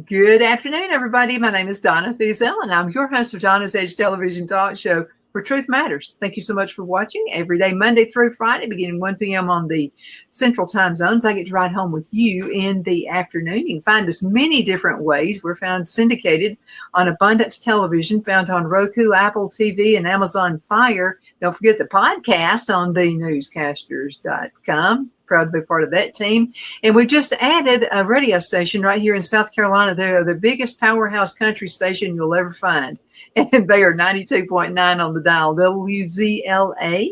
Good afternoon, everybody. My name is Donna Fiesel, and I'm your host of Donna's Edge Television Talk Show, where truth matters. Thank you so much for watching every day, Monday through Friday, beginning 1 p.m. on the Central Time Zones. I get to ride home with you in the afternoon. You can find us many different ways. We're found syndicated on Abundance Television, found on Roku, Apple TV, and Amazon Fire. Don't forget the podcast on the Newscasters.com. Proud to be part of that team. And we just added a radio station right here in South Carolina. They're the biggest powerhouse country station you'll ever find. And they are 92.9 on the dial, WZLA,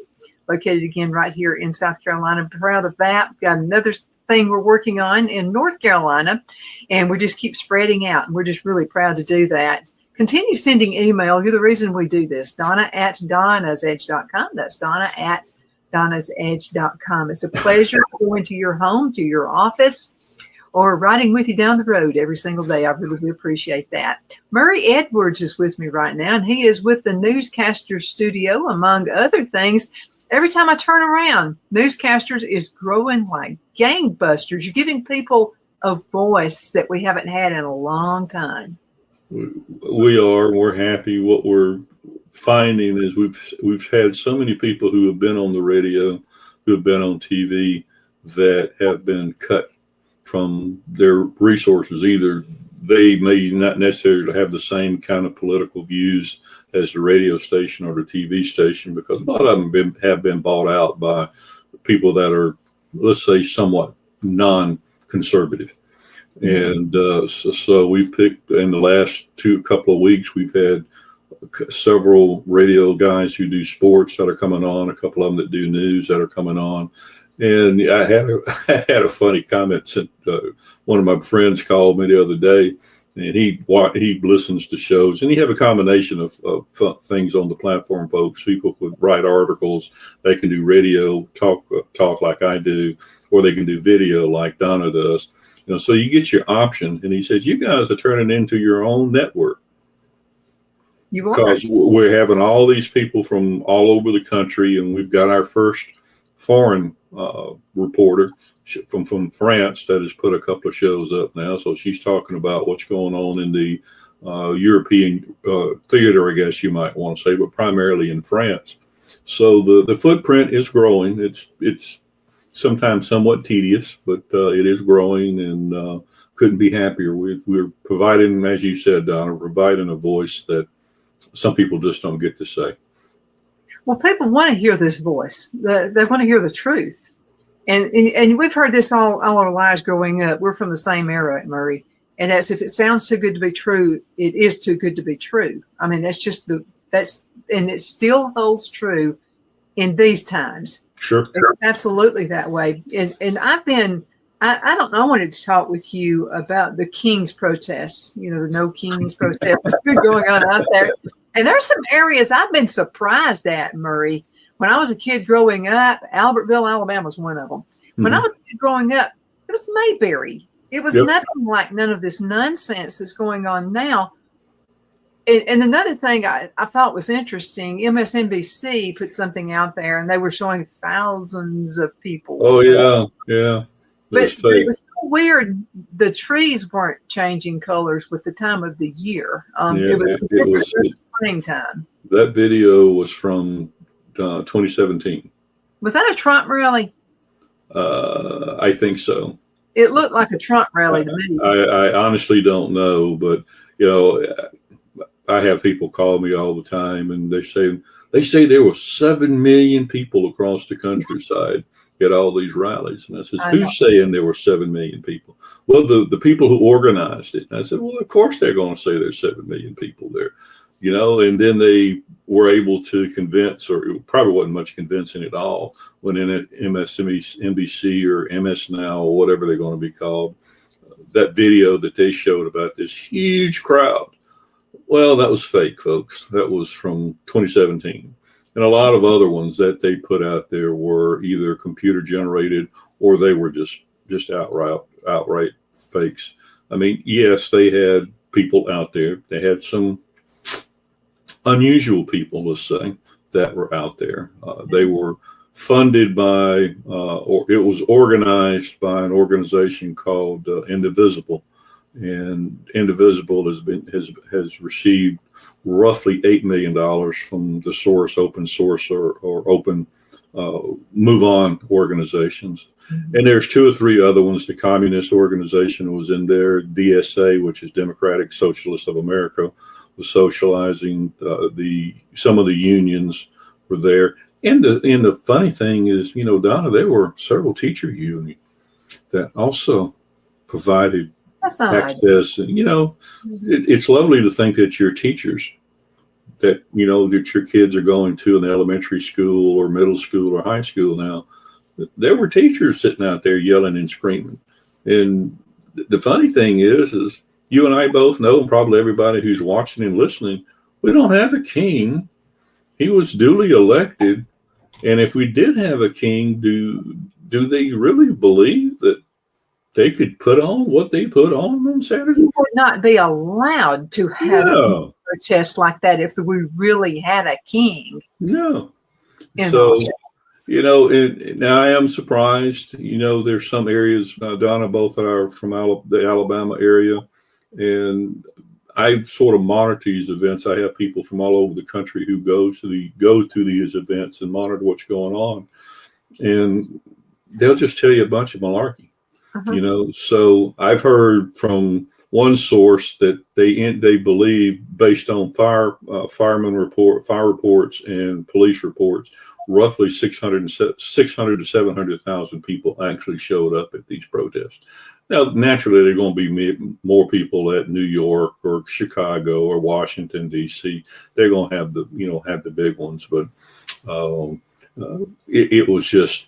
located again right here in South Carolina. Proud of that. Got another thing we're working on in North Carolina, and we just keep spreading out. And we're just really proud to do that. Continue sending email. You're the reason we do this. Donna@donnasedge.com. That's Donna@donnasedge.com. It's a pleasure to go into your home, to your office, or riding with you down the road every single day. I really do appreciate that. Murray Edwards is with me right now, and he is with the Newscasters studio, among other things. Every time I turn around, Newscasters is growing like gangbusters. You're giving people a voice that we haven't had in a long time. We are. We're happy. What we're finding is we've had so many people who have been on the radio, who have been on TV, that have been cut from their resources. Either they may not necessarily have the same kind of political views as the radio station or the TV station, because a lot of them have been bought out by people that are, let's say, somewhat non-conservative. And so we've picked, in the last couple of weeks, we've had several radio guys who do sports that are coming on, a couple of them that do news that are coming on. And I had a funny comment. One of my friends called me the other day, and he listens to shows, and he have a combination of things on the platform, folks. People could write articles, they can do radio, talk like I do, or they can do video like Donna does. You know, so you get your option. And he says, you guys are turning into your own network. Because we're having all these people from all over the country, and we've got our first foreign reporter from France that has put a couple of shows up now. So she's talking about what's going on in the European theater, I guess you might want to say, but primarily in France. So the footprint is growing. It's sometimes somewhat tedious, but it is growing, and couldn't be happier. We're providing, as you said, Donna, providing a voice that some people just don't get to say. Well, people want to hear this voice. They want to hear the truth. And we've heard this all our lives growing up. We're from the same era, Murray. And that's, if it sounds too good to be true, it is too good to be true. I mean, and it still holds true in these times. Sure. It's absolutely that way. And I don't know, I wanted to talk with you about the King's protests, the No Kings protest going on out there. And there's some areas I've been surprised at, Murray. When I was a kid growing up, Albertville, Alabama was one of them. When I was a kid growing up, it was Mayberry. It was nothing like none of this nonsense that's going on now. And another thing I thought was interesting, MSNBC put something out there, and they were showing thousands of people. Oh, yeah. But it was so weird. The trees weren't changing colors with the time of the year. It was springtime. That video was from 2017. Was that a Trump rally? I think so. It looked like a Trump rally to me. I honestly don't know, but I have people call me all the time, and they say there were 7 million people across the countryside at all these rallies. And I said, who's saying there were 7 million people? Well, the people who organized it. And I said, well, of course they're going to say there's 7 million people there, and then they were able to convince, or it probably wasn't much convincing at all, when in MSNBC or MS Now or whatever they're going to be called, that video that they showed about this huge crowd. Well, that was fake, folks. That was from 2017. And a lot of other ones that they put out there were either computer generated or they were just outright fakes. I mean, yes, they had people out there. They had some unusual people, let's say, that were out there. They were funded by, or it was organized by an organization called Indivisible. And Indivisible has received roughly $8 million from the source, open source or open move on organizations. Mm-hmm. And there's 2 or 3 other ones. The communist organization was in there. DSA, which is Democratic Socialists of America, was socializing. Some of the unions were there. And the funny thing is, you know, Donna, there were several teacher unions that also provided access. And, you know, it's lovely to think that your teachers that, you know, that your kids are going to in elementary school or middle school or high school now, there were teachers sitting out there yelling and screaming. And the funny thing is you and I both know, and probably everybody who's watching and listening, we don't have a king. He was duly elected. And if we did have a king, do they really believe that they could put on what they put on Saturday? We would not be allowed to have a protest like that if we really had a king. No. So, you know, now I am surprised. You know, there's some areas, Donna, both are from the Alabama area, and I sort of monitor these events. I have people from all over the country who go to these events and monitor what's going on, and they'll just tell you a bunch of malarkey. Uh-huh. You know, so I've heard from one source that they believe, based on fire reports and police reports, roughly 600 to 700,000 people actually showed up at these protests. Now, naturally, there are going to be more people at New York or Chicago or Washington, D.C. They're going to have the big ones, but it was just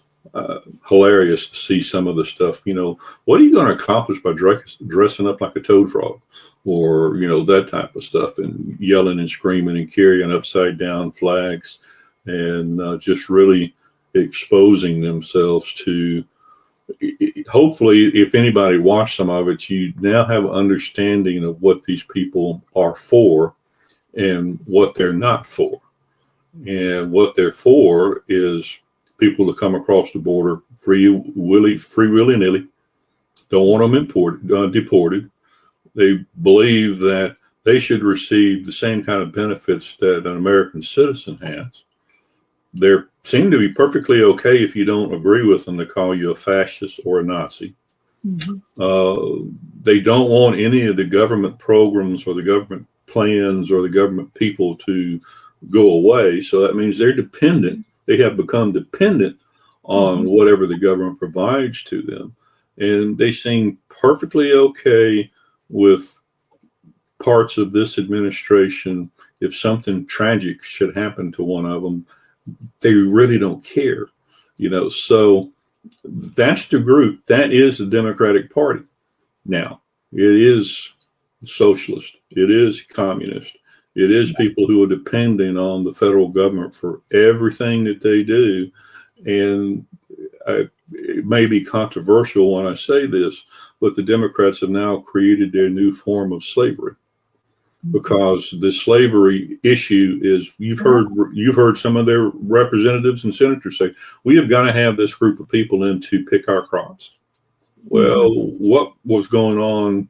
hilarious to see some of the stuff. You know, what are you going to accomplish by dressing up like a toad frog, or, you know, that type of stuff, and yelling and screaming and carrying upside down flags, and just really exposing themselves to. Hopefully, if anybody watched some of it, you now have an understanding of what these people are for and what they're not for. And what they're for is people to come across the border free willy-nilly. Don't want them deported. They believe that they should receive the same kind of benefits that an American citizen has. They seem to be perfectly okay if you don't agree with them to call you a fascist or a Nazi. Mm-hmm. They don't want any of the government programs or the government plans or the government people to go away. So that means they're dependent. They have become dependent on whatever the government provides to them. And they seem perfectly okay with parts of this administration. If something tragic should happen to one of them, they really don't care, you know. So that's the group. That is the Democratic Party. Now, it is socialist. It is communist. It is people who are depending on the federal government for everything that they do. And it may be controversial when I say this, but the Democrats have now created their new form of slavery. Because the slavery issue is, you've heard some of their representatives and senators say, we have got to have this group of people in to pick our crops. Well, what was going on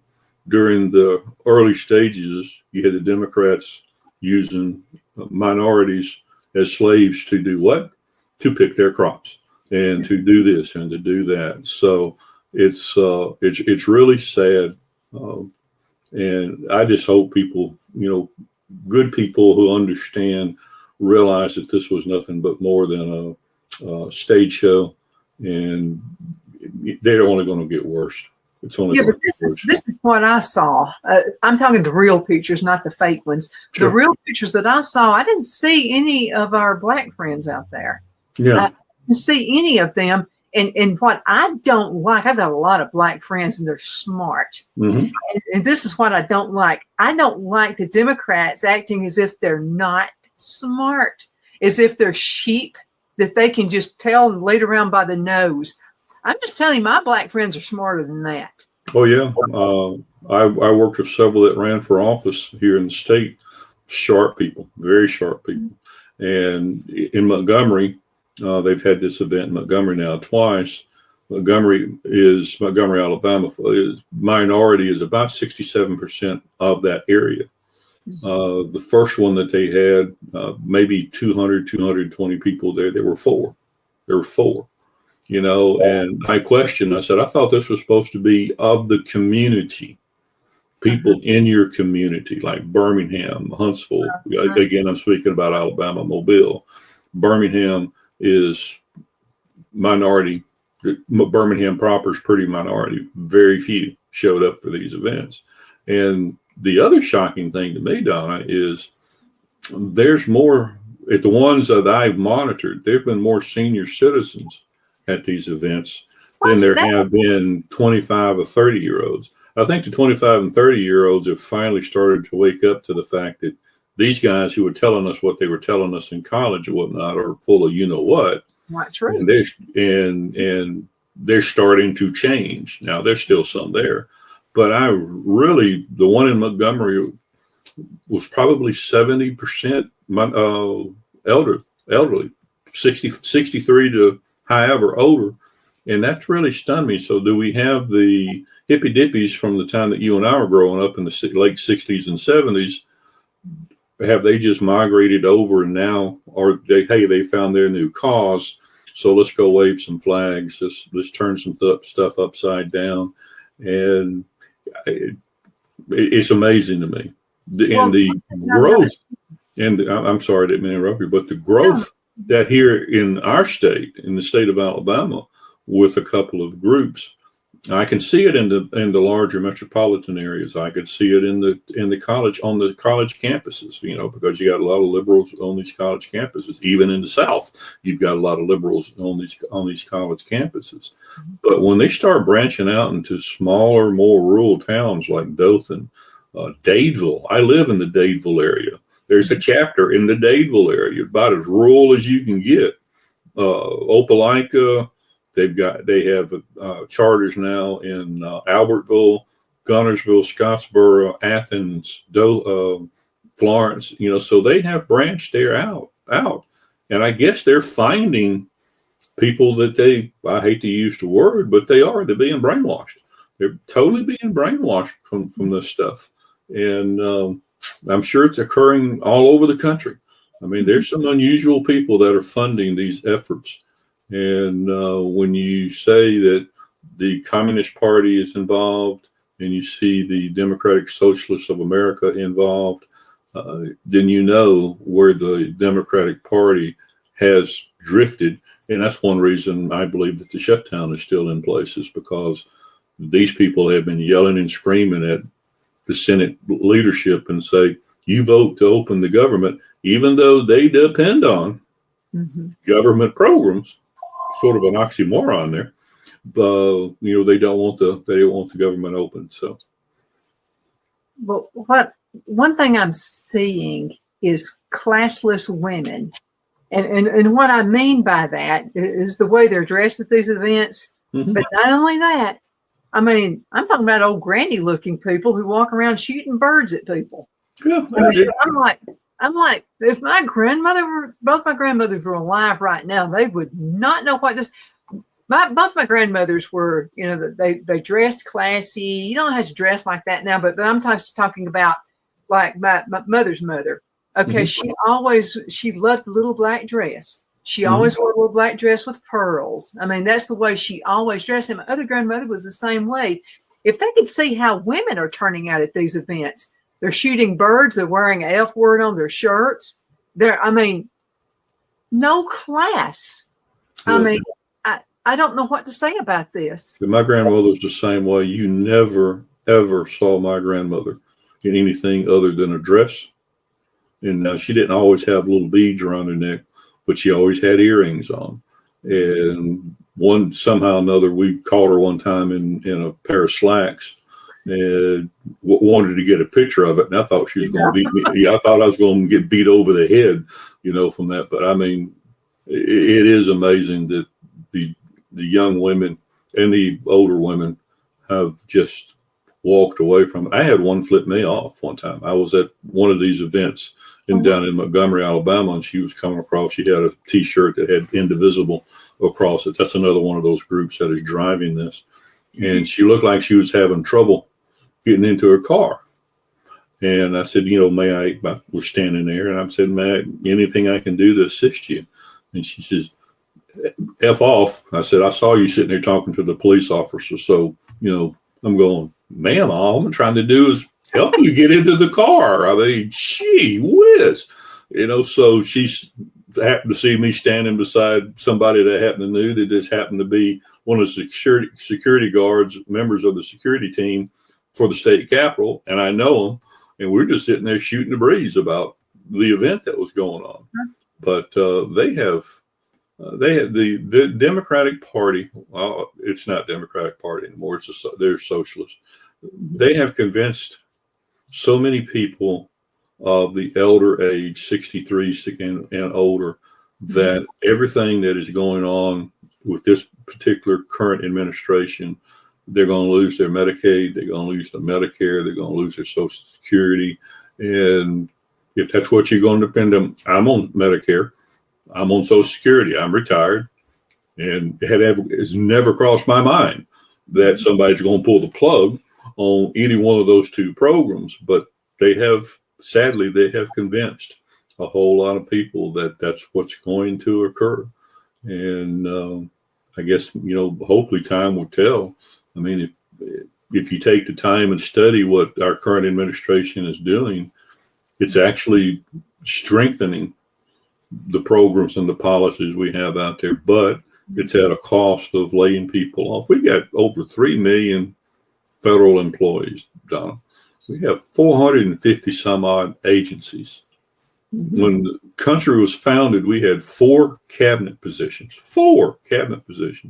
during the early stages? You had the Democrats using minorities as slaves to do what? To pick their crops and to do this and to do that. So it's really sad. And I just hope people, you know, good people who understand, realize that this was nothing but more than a stage show, and they're only going to get worse. It's only but this is what I saw. I'm talking the real pictures, not the fake ones. Sure. The real pictures that I saw, I didn't see any of our black friends out there. Yeah, I didn't see any of them. And what I don't like, I've got a lot of black friends and they're smart. Mm-hmm. And this is what I don't like. I don't like the Democrats acting as if they're not smart, as if they're sheep that they can just tell and lead around by the nose. I'm just telling you, my black friends are smarter than that. Oh, yeah. I worked with several that ran for office here in the state. Sharp people, very sharp people. And in Montgomery, they've had this event in Montgomery now twice. Montgomery, Alabama, is minority is about 67% of that area. The first one that they had, maybe 200, 220 people there. There were four. You know, and I questioned, I said, I thought this was supposed to be of the community, people in your community, like Birmingham, Huntsville. Again, I'm speaking about Alabama, Mobile. Birmingham is minority. Birmingham proper is pretty minority. Very few showed up for these events. And the other shocking thing to me, Donna, is there's more, at the ones that I've monitored, there have been more senior citizens at these events than there have been 25 or 30-year-olds. I think the 25 and 30-year-olds have finally started to wake up to the fact that these guys who were telling us what they were telling us in college and whatnot are full of you-know-what. Not true. And they're starting to change. Now, there's still some there. But the one in Montgomery was probably 70% elderly, 63 to however older. And that's really stunned me. So do we have the hippy dippies from the time that you and I were growing up in the late 60s and 70s? Have they just migrated over and now, or they found their new cause? So let's go wave some flags. Let's turn some stuff upside down. And it's amazing to me. I'm sorry, I didn't mean to interrupt you, but the growth that here in our state, in the state of Alabama, with a couple of groups, I can see it in the larger metropolitan areas. I could see it on the college campuses, you know, because you got a lot of liberals on these college campuses. Even in the South, you've got a lot of liberals on these college campuses. But when they start branching out into smaller, more rural towns like Dothan, Dadeville, I live in the Dadeville area. There's a chapter in the Dadeville area, about as rural as you can get. Opelika. They have charters now in Albertville, Gunnersville, Scottsboro, Athens, Florence. You know, so they have branched there out, and I guess they're finding people that I hate to use the word, but they're being brainwashed. They're totally being brainwashed from this stuff, and I'm sure it's occurring all over the country. I mean, there's some unusual people that are funding these efforts. And when you say that the Communist Party is involved and you see the Democratic Socialists of America involved, then you know where the Democratic Party has drifted. And that's one reason I believe that the shutdown is still in place, is because these people have been yelling and screaming at the Senate leadership and say, you vote to open the government, even though they depend on government programs. Sort of an oxymoron there, but you know, they don't want the government open. So, but one thing I'm seeing is classless women, and what I mean by that is the way they're dressed at these events. But not only that, I mean, I'm talking about old granny looking people who walk around shooting birds at people. Yeah, I'm like, if both my grandmothers were alive right now, they would not know what this. Both my grandmothers were, you know, they dressed classy. You don't have to dress like that now, but I'm talking about like my mother's mother. Okay, she loved the little black dress. She always wore a little black dress with pearls. I mean, that's the way she always dressed. And my other grandmother was the same way. If they could see how women are turning out at these events. They're shooting birds. They're wearing an F word on their shirts. No class. I mean, I don't know what to say about this. My grandmother was the same way. You never, ever saw my grandmother in anything other than a dress. And she didn't always have little beads around her neck, but she always had earrings on. And one somehow or another, we caught her one time in a pair of slacks and wanted to get a picture of it. And I thought she was going to beat me. I thought I was going to get beat over the head, from that. But I mean, it is amazing that the young women and the older women have just walked away from it. I had one flip me off one time. I was at one of these events down in Montgomery, Alabama, and she was coming across. She had a T-shirt that had "Indivisible" across it. That's another one of those groups that is driving this. And she looked like she was having trouble getting into her car. And I said, we're standing there, and I said, "May anything I can do to assist you?" And she says, "F off." I said, "I saw you sitting there talking to the police officer. So, I'm going, ma'am, all I'm trying to do is help you get into the car. I mean, gee whiz." So she's happened to see me standing beside somebody that happened to know that just happened to be one of the security guards, members of the security team for the state capitol. And I know them, and we're just sitting there shooting the breeze about the event that was going on. But they have the Democratic Party. Well, it's not Democratic Party anymore. They're socialist. They have convinced so many people of the elder age, 63 and older, that everything that is going on with this particular current administration, they're going to lose their Medicaid, they're going to lose their Medicare, they're going to lose their Social Security. And if that's what you're going to depend on, I'm on Medicare, I'm on Social Security, I'm retired, and it's never crossed my mind that somebody's going to pull the plug on any one of those two programs. But sadly, they have convinced a whole lot of people that that's what's going to occur. And I guess, hopefully time will tell. I mean, if you take the time and study what our current administration is doing, it's actually strengthening the programs and the policies we have out there, but it's at a cost of laying people off. We got over 3 million federal employees, Donna. We have 450 some odd agencies. When the country was founded, we had 4 cabinet positions.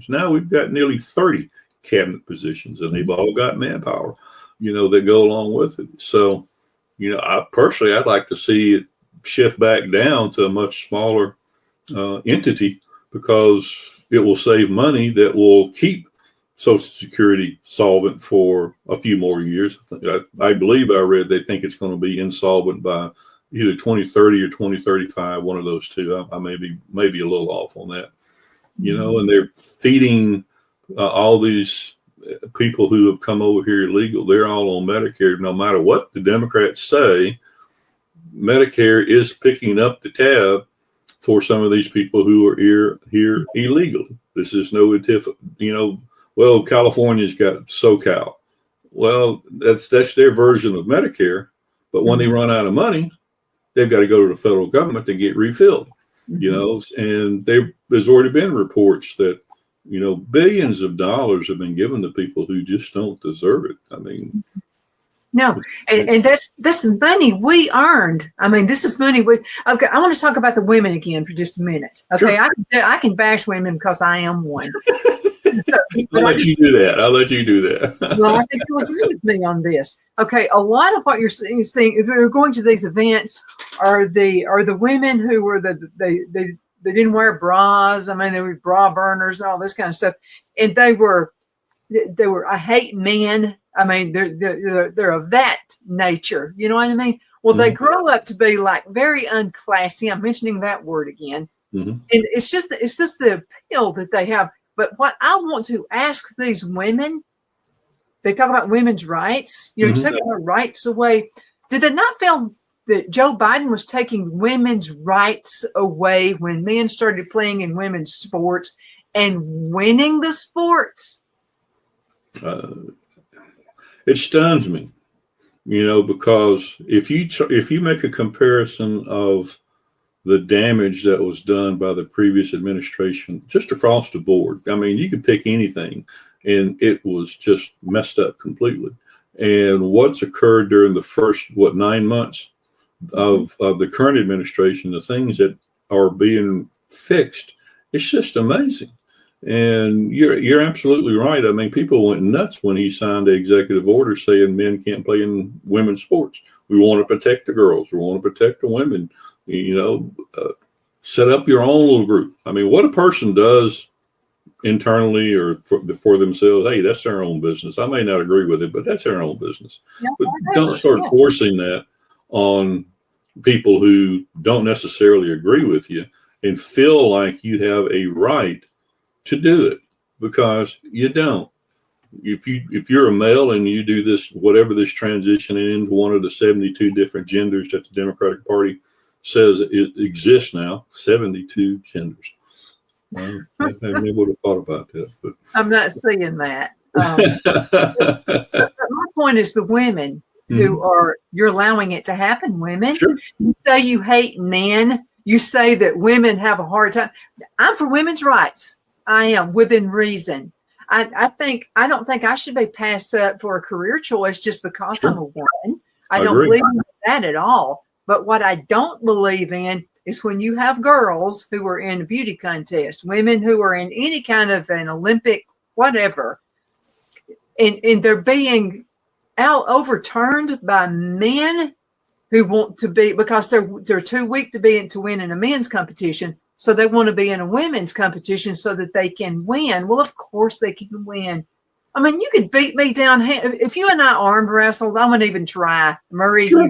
Now we've got nearly 30 cabinet positions, and they've all got manpower, that go along with it. So, I'd like to see it shift back down to a much smaller entity, because it will save money that will keep Social Security solvent for a few more years. I believe I read they think it's going to be insolvent by either 2030 or 2035, one of those two. I may be a little off on that. And they're feeding all these people who have come over here illegal. They're all on Medicare. No matter what the Democrats say, Medicare is picking up the tab for some of these people who are here illegally. This is no, well, California's got SoCal. Well, that's their version of Medicare. But when they run out of money, they've got to go to the federal government to get refilled. And there's already been reports that, billions of dollars have been given to people who just don't deserve it. I mean, no, and this money we earned. I mean, this is money okay, I want to talk about the women again for just a minute. Okay, sure. I can bash women because I am one. I'll let you do that. Well, I think you'll agree with me on this. Okay, a lot of what you're seeing, if you're going to these events, are the women who were they didn't wear bras. I mean, they were bra burners and all this kind of stuff, and they were I hate men. I mean, they're of that nature. You know what I mean? Well, they grow up to be like very unclassy. I'm mentioning that word again, and it's just the appeal that they have. But what I want to ask these women, they talk about women's rights. You're taking their rights away. Did they not feel that Joe Biden was taking women's rights away when men started playing in women's sports and winning the sports? It stuns me, because if you make a comparison of the damage that was done by the previous administration just across the board, I mean, you could pick anything, and it was just messed up completely. And what's occurred during the first 9 months of the current administration, the things that are being fixed, it's just amazing. And you're absolutely right. I mean, people went nuts when he signed the executive order saying men can't play in women's sports. We want to protect the girls. We want to protect the women. Set up your own little group. I mean, what a person does internally or for themselves, hey, that's their own business. I may not agree with it, but that's their own business. Yeah, but don't start forcing that on people who don't necessarily agree with you and feel like you have a right to do it, because you don't. If you're a male and you do this, whatever this transition into one of the 72 different genders that the Democratic Party says it exists now, 72 genders. Well, I never would have thought about that. But I'm not seeing that. But my point is the women who you're allowing it to happen. Women, sure. You say you hate men. You say that women have a hard time. I'm for women's rights. I am, within reason. I don't think I should be passed up for a career choice just because I'm a woman. I don't believe in that at all. But what I don't believe in is when you have girls who are in a beauty contest, women who are in any kind of an Olympic, whatever, and they're being overturned by men who want to be, because they're too weak to win in a men's competition. So they want to be in a women's competition so that they can win. Well, of course they can win. I mean, you could beat me down. If you and I arm wrestled, I wouldn't even try. Marie, sure.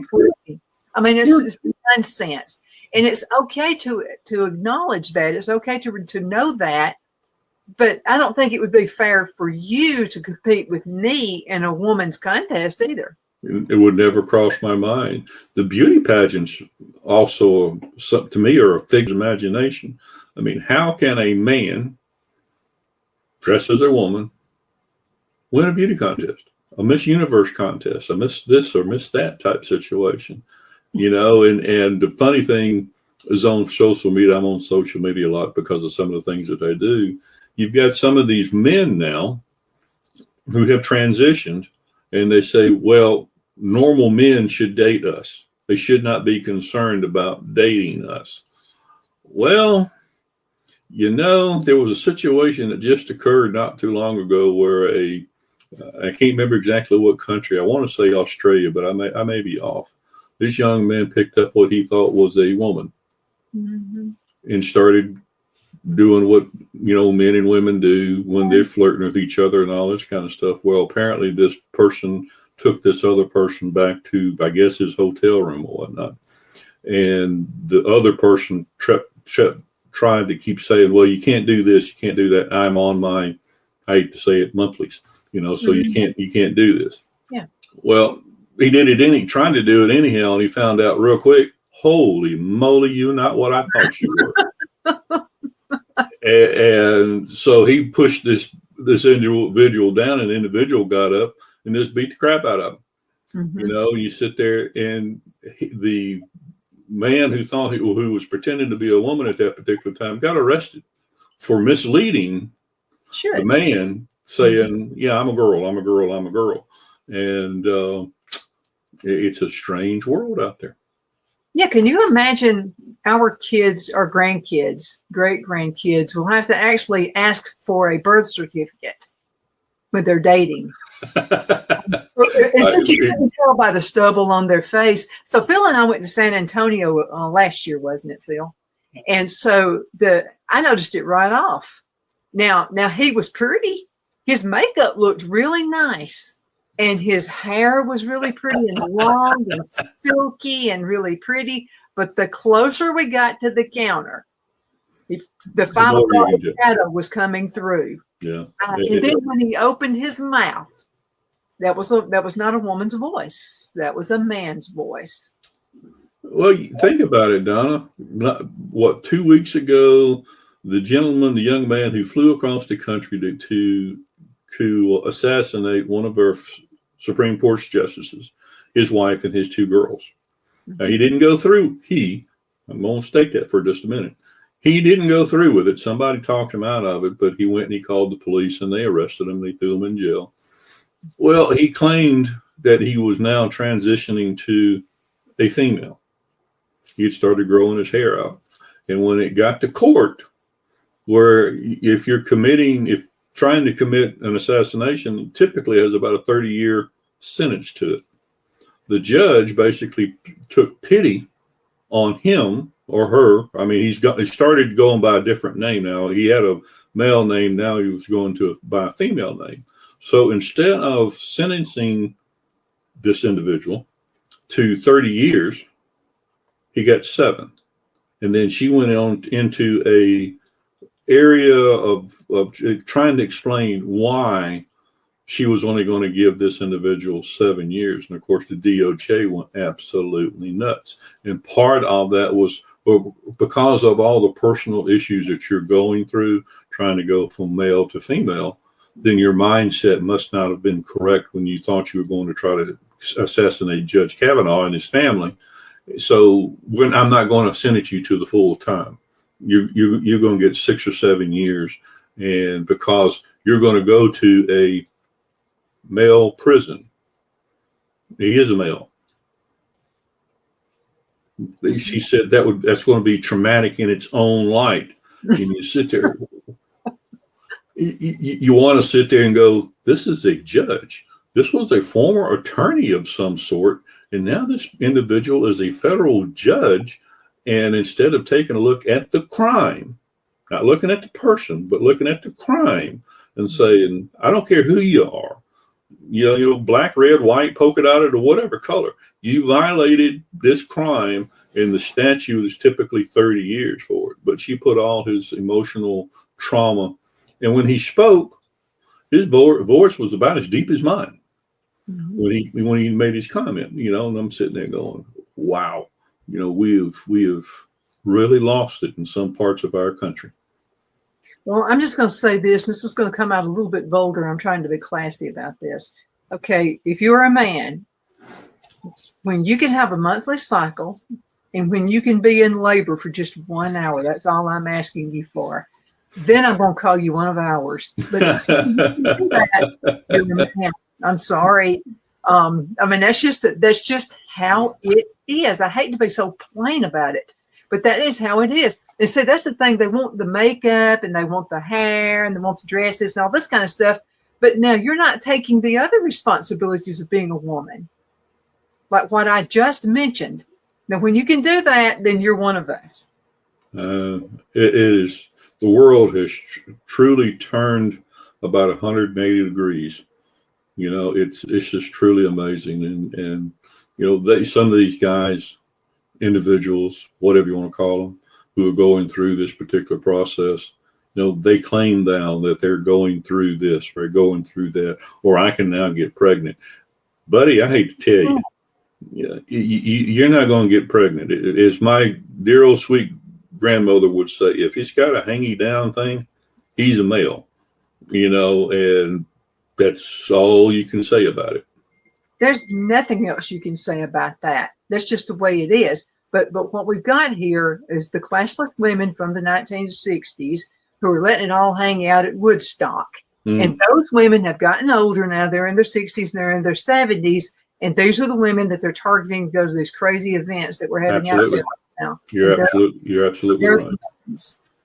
I mean, it's nonsense. And it's okay to acknowledge that. It's okay to know that. But I don't think it would be fair for you to compete with me in a woman's contest either. It would never cross my mind. The beauty pageants also, to me, are a figure of imagination. I mean, how can a man dressed as a woman win a beauty contest, a Miss Universe contest, a Miss this or Miss that type situation? And the funny thing is, on social media, I'm on social media a lot because of some of the things that I do. You've got some of these men now who have transitioned, and they say, well, normal men should date us. They should not be concerned about dating us. Well, there was a situation that just occurred not too long ago where I can't remember exactly what country. I want to say Australia, but I may be off. This young man picked up what he thought was a woman and started doing what, men and women do when they're flirting with each other and all this kind of stuff. Well, apparently this person took this other person back to, I guess, his hotel room or whatnot. And the other person tried to keep saying, well, you can't do this, you can't do that. I'm on my, I hate to say it, monthlies, so you can't do this. Yeah. Well, he did it trying to do it anyhow, and he found out real quick, holy moly, you're not what I thought you were. and so he pushed this individual down, and the individual got up and just beat the crap out of him. You sit there, and the man who was pretending to be a woman at that particular time got arrested for misleading the man, saying, yeah, I'm a girl. And it's a strange world out there. Yeah. Can you imagine our kids or grandkids, great grandkids will have to actually ask for a birth certificate when they're dating? You can tell by the stubble on their face. So Phil and I went to San Antonio last year, wasn't it, Phil? And so I noticed it right off. Now he was pretty. His makeup looked really nice, and his hair was really pretty and long and silky and really pretty. But the closer we got to the counter, the 5 o'clock shadow was coming through. Yeah. And then when he opened his mouth, that was not a woman's voice. That was a man's voice. Well, think about it, Donna. 2 weeks ago, the young man who flew across the country to assassinate one of our Supreme Court justices, his wife and his 2 girls. Now, he didn't go through. I'm going to state that for just a minute. He didn't go through with it. Somebody talked him out of it, but he went and he called the police, and they arrested him. They threw him in jail. Well, he claimed that he was now transitioning to a female. He had started growing his hair out. And when it got to court, where if trying to commit an assassination, typically has about a 30-year sentence to it. The judge basically took pity on him or her. I mean, he started going by a different name now. He had a male name. Now he was going by a female name. So instead of sentencing this individual to 30 years, he got 7. And then she went on into a area of trying to explain why she was only going to give this individual 7 years. And of course, the DOJ went absolutely nuts. And part of that was because of all the personal issues that you're going through, trying to go from male to female, then your mindset must not have been correct when you thought you were going to try to assassinate Judge Kavanaugh and his family. So I'm not going to sentence you to the full time. You're going to get 6 or 7 years, and because you're going to go to a male prison. He is a male. She said that's going to be traumatic in its own light. And you sit there, you want to sit there and go, this is a judge. This was a former attorney of some sort, and now this individual is a federal judge. And instead of taking a look at the crime, not looking at the person, but looking at the crime and saying, I don't care who you are, black, red, white, polka dotted, or whatever color, you violated this crime, and the statute is typically 30 years for it. But she put all his emotional trauma. And when he spoke, his voice was about as deep as mine. Mm-hmm. When he made his comment, and I'm sitting there going, wow. We have really lost it in some parts of our country. Well, I'm just going to say this. This is going to come out a little bit vulgar. I'm trying to be classy about this. Okay, if you're a man, when you can have a monthly cycle and when you can be in labor for just 1 hour, that's all I'm asking you for. Then I'm going to call you one of ours. But if you do that, you're a man. I'm sorry. I mean, that's just how it is. I hate to be so plain about it, but that is how it is. And so that's the thing. They want the makeup and they want the hair and they want the dresses and all this kind of stuff. But now you're not taking the other responsibilities of being a woman, like what I just mentioned. Now, when you can do that, then you're one of us. It is. The world has truly turned about 180 degrees. It's just truly amazing. And some of these guys, individuals, whatever you want to call them, who are going through this particular process, they claim now that they're going through this or going through that, or I can now get pregnant. Buddy, I hate to tell you, you're not going to get pregnant. As my dear old sweet grandmother would say, if he's got a hangy down thing, he's a male, and that's all you can say about it. There's nothing else you can say about that. That's just the way it is. But what we've got here is the classless women from the 1960s who are letting it all hang out at Woodstock. And those women have gotten older now. They're in their 60s and they're in their 70s. And these are the women that they're targeting to go to these crazy events that we're having out there now. You're absolutely right.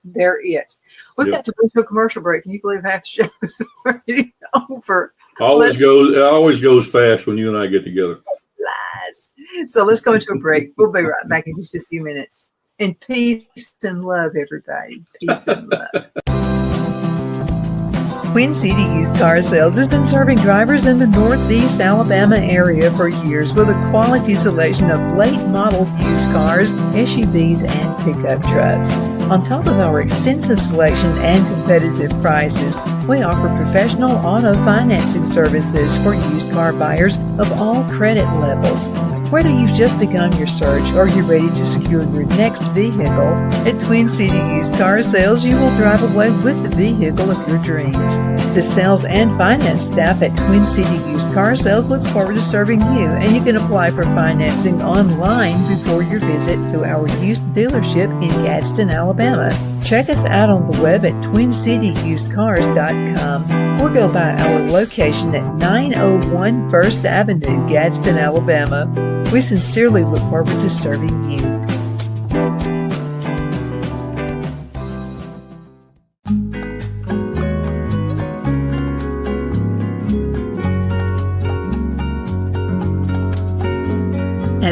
They're it. We've got to go to a commercial break. Can you believe half the show is already over? Always goes fast when you and I get together. Lies. So let's go into a break. We'll be right back in just a few minutes. And peace and love, everybody. Peace and love. Queen City Used Car Sales has been serving drivers in the Northeast Alabama area for years with a quality selection of late model used cars, SUVs, and pickup trucks. On top of our extensive selection and competitive prices, we offer professional auto financing services for used car buyers of all credit levels. Whether you've just begun your search or you're ready to secure your next vehicle, at Twin City Used Car Sales, you will drive away with the vehicle of your dreams. The sales and finance staff at Twin City Used Car Sales looks forward to serving you, and you can apply for financing online before your visit to our used dealership in Gadsden, Alabama. Check us out on the web at twincityusedcars.com or go by our location at 901 First Avenue, Gadsden, Alabama. We sincerely look forward to serving you.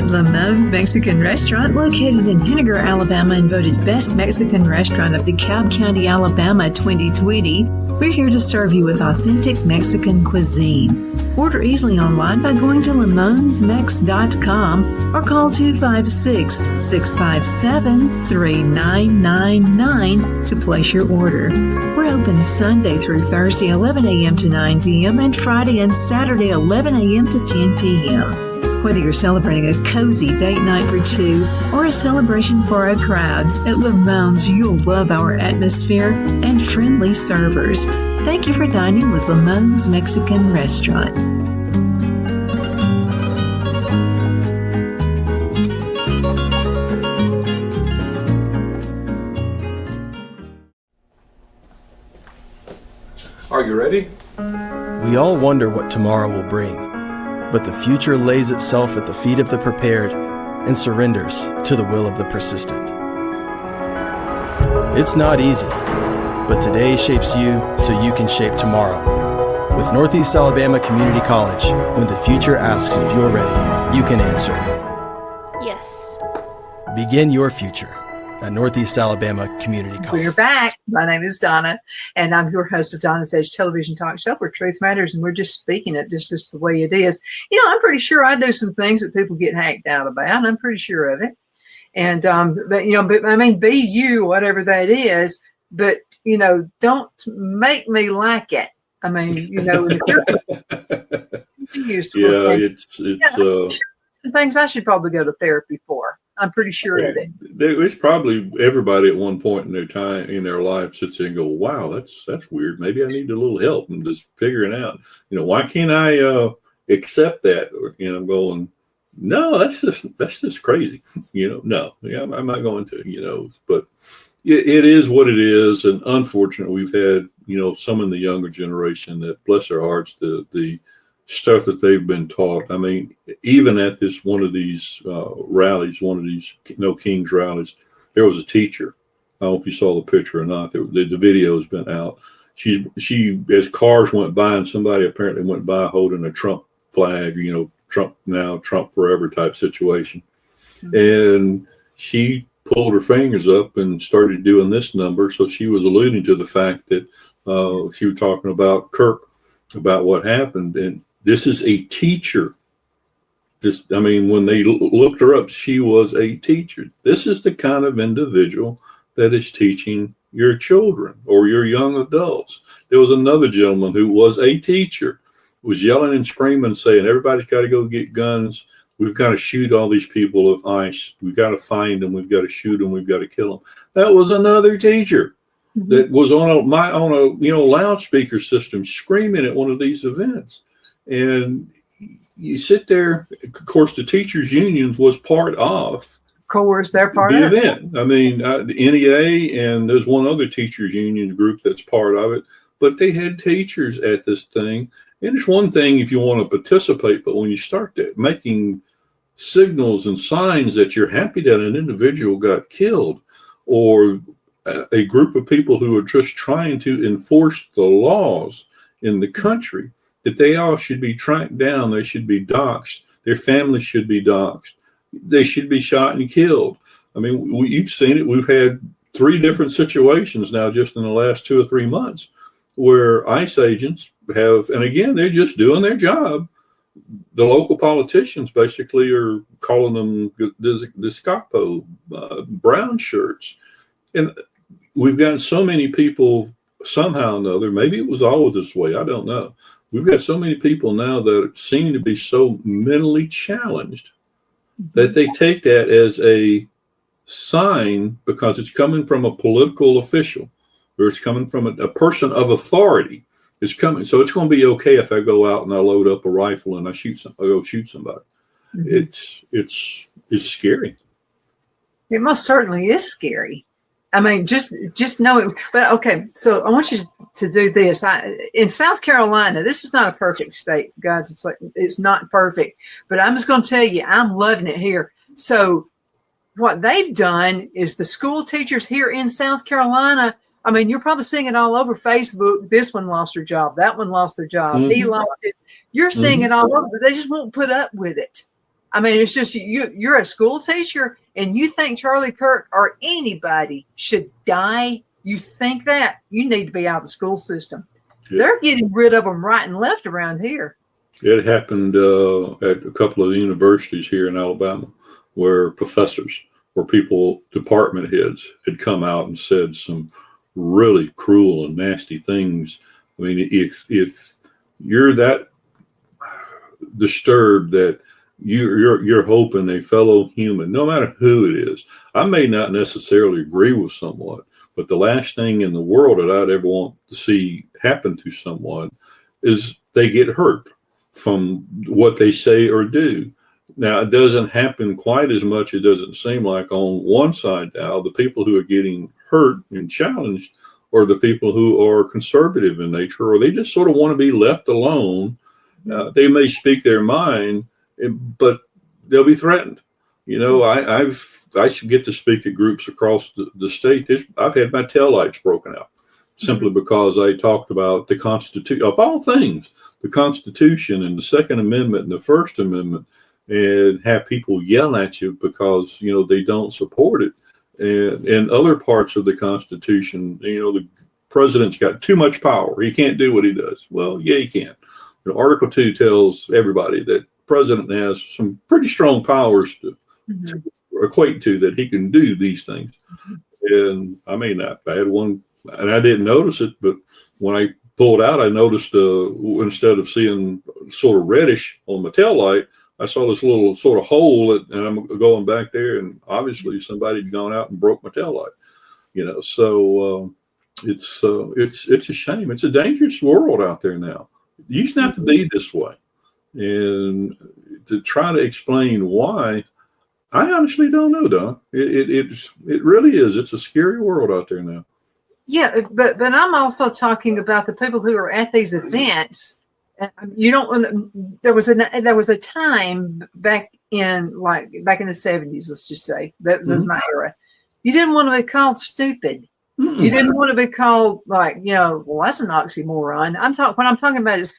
Lamone's Mexican Restaurant, located in Henniger, Alabama, and voted Best Mexican Restaurant of DeKalb County, Alabama 2020, we're here to serve you with authentic Mexican cuisine. Order easily online by going to lamonsmex.com or call 256-657-3999 to place your order. We're open Sunday through Thursday, 11 a.m. to 9 p.m. and Friday and Saturday, 11 a.m. to 10 p.m. Whether you're celebrating a cozy date night for two or a celebration for a crowd, at Lamone's you'll love our atmosphere and friendly servers. Thank you for dining with Lamone's Mexican Restaurant. Are you ready? We all wonder what tomorrow will bring, but the future lays itself at the feet of the prepared and surrenders to the will of the persistent. It's not easy, but today shapes you so you can shape tomorrow. With Northeast Alabama Community College, when the future asks if you're ready, you can answer yes. Begin your future at Northeast Alabama Community College. We're back. My name is Donna, and I'm your host of Donna's Edge television talk show where truth matters, and we're just speaking it just the way it is. You know, I'm pretty sure I do some things that people get hacked out about, and I'm pretty sure of it. And, but I mean, be you, whatever that is, but, don't make me like it. I mean, if you're used to some things I should probably go to therapy for. I'm pretty sure of it. It's probably everybody at one point in their life sits there and go, wow, that's weird. Maybe I need a little help and just figuring out, why can't I accept that? Or, I'm going, no, that's just crazy. No, I'm not going to, but it is what it is. And unfortunately, we've had, some in the younger generation that, bless their hearts, the stuff that they've been taught. I mean, even at one of these rallies, one of these No Kings rallies, there was a teacher. I don't know if you saw the picture or not. The video has been out. She, as cars went by, and somebody apparently went by holding a Trump flag, Trump now, Trump forever type situation. Mm-hmm. And she pulled her fingers up and started doing this number. So she was alluding to the fact that she was talking about Kirk, about what happened. And this is a teacher. When they looked her up, she was a teacher. This is the kind of individual that is teaching your children or your young adults. There was another gentleman who was a teacher, was yelling and screaming, saying, everybody's got to go get guns. We've got to shoot all these people of ICE. We've got to find them. We've got to shoot them. We've got to kill them. That was another teacher that was on a loudspeaker system screaming at one of these events. And you sit there, of course, the teachers' unions was part of. Of course, they're part the of event. it. I mean, the NEA, and there's one other teachers' union group that's part of it. But they had teachers at this thing. And it's one thing if you want to participate, but when you start making signals and signs that you're happy that an individual got killed, or a group of people who are just trying to enforce the laws in the country, that they all should be tracked down, they should be doxxed, their families should be doxxed, they should be shot and killed. I mean, you've seen it. We've had 3 different situations now just in the last 2 or 3 months where ICE agents have, and again, they're just doing their job. The local politicians basically are calling them the Scapo, brown shirts. And we've gotten so many people somehow or another, maybe it was always this way, I don't know. We've got so many people now that seem to be so mentally challenged that they take that as a sign because it's coming from a political official or it's coming from a person of authority. It's coming. So it's going to be okay if I go out and I load up a rifle and I go shoot somebody. Mm-hmm. It's scary. It most certainly is scary. I mean, just knowing, but okay. So I want you to do this. In South Carolina, this is not a perfect state, guys. It's not perfect, but I'm just going to tell you, I'm loving it here. So what they've done is the school teachers here in South Carolina, I mean, you're probably seeing it all over Facebook. This one lost her job. That one lost their job. Mm-hmm. He lost it. You're seeing it all over, but they just won't put up with it. I mean, it's just you're a school teacher and you think Charlie Kirk or anybody should die. You think that you need to be out of the school system. Yeah. They're getting rid of them right and left around here. It happened at a couple of the universities here in Alabama where professors or people, department heads, had come out and said some really cruel and nasty things. I mean, if you're that disturbed that you're hoping a fellow human, no matter who it is, I may not necessarily agree with someone, but the last thing in the world that I'd ever want to see happen to someone is they get hurt from what they say or do. Now, it doesn't happen quite as much, it doesn't seem like, on one side now. The people who are getting hurt and challenged are the people who are conservative in nature, or they just sort of want to be left alone. They may speak their mind, but they'll be threatened. You know, I should get to speak at groups across the state. I've had my taillights broken out simply because I talked about the Constitution, of all things, the Constitution and the Second Amendment and the First Amendment, and have people yell at you because, you know, they don't support it. And other parts of the Constitution, you know, the president's got too much power. He can't do what he does. Well, yeah, he can. You know, Article 2 tells everybody that the president has some pretty strong powers to equate to, that he can do these things. And I mean, I had one, and I didn't notice it, but when I pulled out, I noticed instead of seeing sort of reddish on my taillight, I saw this little sort of hole, and I'm going back there, and obviously somebody had gone out and broke my taillight. You know, so it's a shame. It's a dangerous world out there now. It used not to be this way, and to try to explain why, I honestly don't know, Don. It really is. It's a scary world out there now. Yeah, but I'm also talking about the people who are at these events. You don't. There was a time back in the 70s. Let's just say that was my era. You didn't want to be called stupid. You didn't want to be called well, that's an oxymoron. What I'm talking about is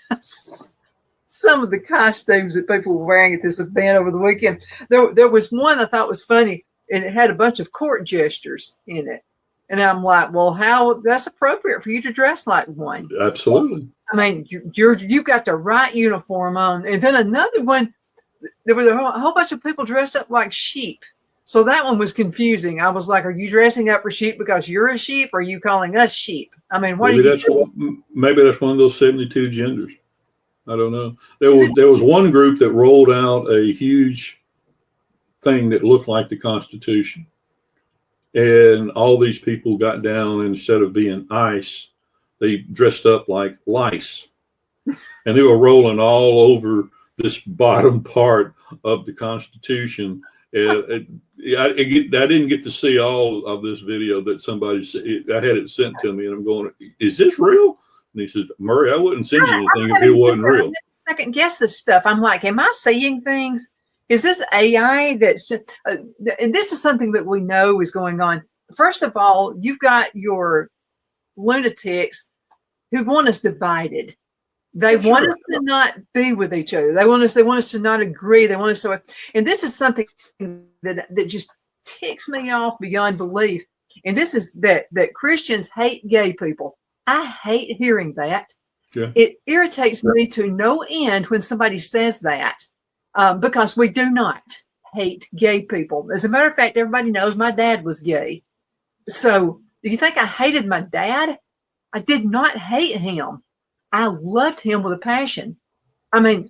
some of the costumes that people were wearing at this event over the weekend. There was one I thought was funny, and it had a bunch of court jesters in it. And I'm like, well, how that's appropriate for you to dress like one. Absolutely. I mean, you've got the right uniform on. And then another one, there was a whole bunch of people dressed up like sheep. So that one was confusing. I was like, are you dressing up for sheep because you're a sheep, or are you calling us sheep? I mean, maybe that's one of those 72 genders. I don't know. There was one group that rolled out a huge thing that looked like the Constitution. And all these people got down, and instead of being ice, they dressed up like lice. And they were rolling all over this bottom part of the Constitution. And I didn't get to see all of this video that somebody said. I had it sent to me, and I'm going, is this real? And he says, Murray, I wouldn't send you anything if it wasn't real. Second guess this stuff. I'm like, am I seeing things? Is this AI that's, and this is something that we know is going on. First of all, you've got your lunatics who want us divided. They want us to not be with each other. They want us to not agree. They want us to, and this is something that just ticks me off beyond belief. And this is that Christians hate gay people. I hate hearing that. Yeah. It irritates me to no end when somebody says that. Because we do not hate gay people. As a matter of fact, everybody knows my dad was gay. So do you think I hated my dad? I did not hate him. I loved him with a passion. I mean,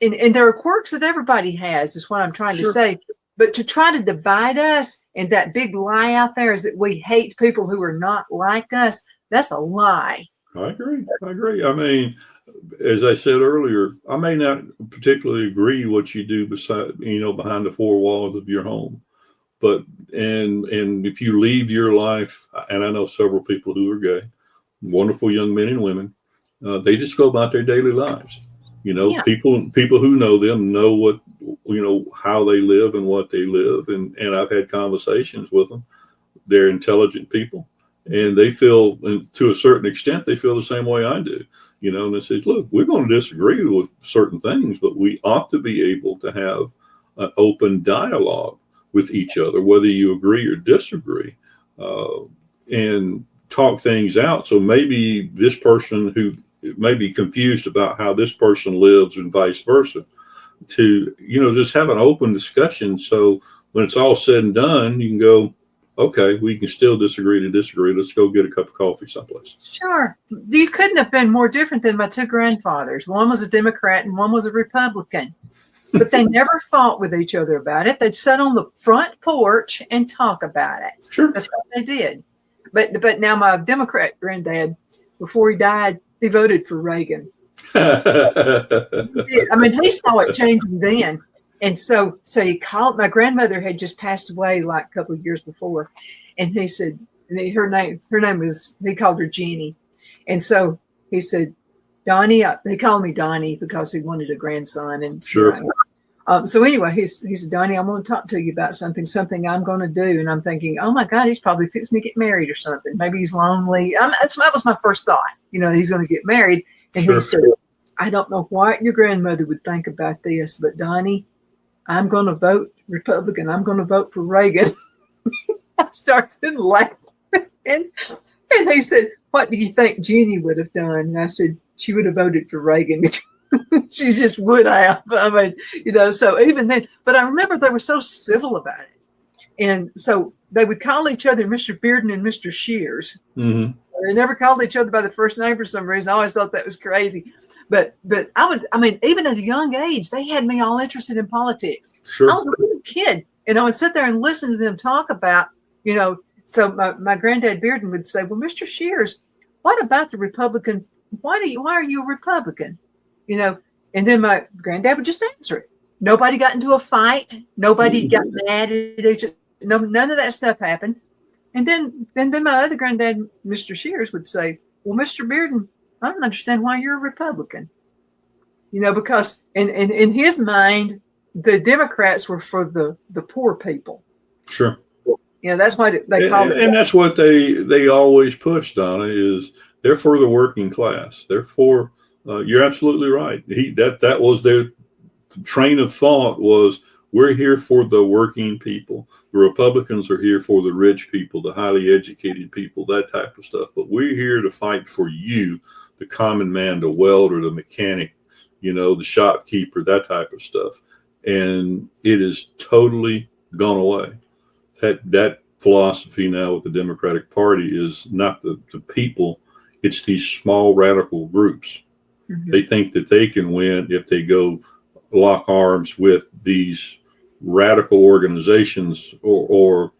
and there are quirks that everybody has, is what I'm trying to say. But to try to divide us, and that big lie out there is that we hate people who are not like us, that's a lie. I agree. I mean, as I said earlier, I may not particularly agree what you do behind the four walls of your home, but and if you leave your life, and I know several people who are gay, wonderful young men and women, they just go about their daily lives. You know, people who know them know what, how they live and what they live, and I've had conversations with them. They're intelligent people. And they feel, and to a certain extent, they feel the same way I do, and they say, look, we're going to disagree with certain things, but we ought to be able to have an open dialogue with each other, whether you agree or disagree, and talk things out. So maybe this person who may be confused about how this person lives and vice versa, to, just have an open discussion. So when it's all said and done, you can go, okay, we can still disagree to disagree. Let's go get a cup of coffee someplace. Sure. You couldn't have been more different than my two grandfathers. One was a Democrat and one was a Republican. But they never fought with each other about it. They'd sit on the front porch and talk about it. Sure. That's what they did. But now my Democrat granddad, before he died, he voted for Reagan. I mean, he saw it changing then. And so he called, my grandmother had just passed away like a couple of years before. And he said, her name was, he called her Jeannie. And so he said, Donnie, they called me Donnie because he wanted a grandson. And sure. So anyway, he said, Donnie, I'm going to talk to you about something I'm going to do. And I'm thinking, oh my God, he's probably fixing to get married or something. Maybe he's lonely. That was my first thought. He's going to get married. And sure. He said, I don't know what your grandmother would think about this, but Donnie, I'm going to vote Republican. I'm going to vote for Reagan. I started laughing. And he said, what do you think Jeannie would have done? And I said, she would have voted for Reagan. She just would have. I mean, so even then, but I remember they were so civil about it. And so they would call each other Mr. Bearden and Mr. Shears. Mm-hmm. They never called each other by the first name for some reason. I always thought that was crazy. But even at a young age, they had me all interested in politics. Sure. I was a little kid, and I would sit there and listen to them talk about, so my granddad Bearden would say, well, Mr. Shears, what about the Republican? Why are you a Republican? And then my granddad would just answer it. Nobody got into a fight. Nobody got mad at each other. No, none of that stuff happened. And then my other granddad, Mr. Shears, would say, well, Mr. Bearden, I don't understand why you're a Republican. Because in his mind, the Democrats were for the poor people. Sure. That's why they call it. And that's what they always push, Donna, is they're for the working class. They're for, you're absolutely right. That was their train of thought was, we're here for the working people. The Republicans are here for the rich people, the highly educated people, that type of stuff. But we're here to fight for you, the common man, the welder, the mechanic, the shopkeeper, that type of stuff. And it is totally gone away. That philosophy now with the Democratic Party is not the people, it's these small radical groups. Mm-hmm. They think that they can win if they go lock arms with these radical organizations or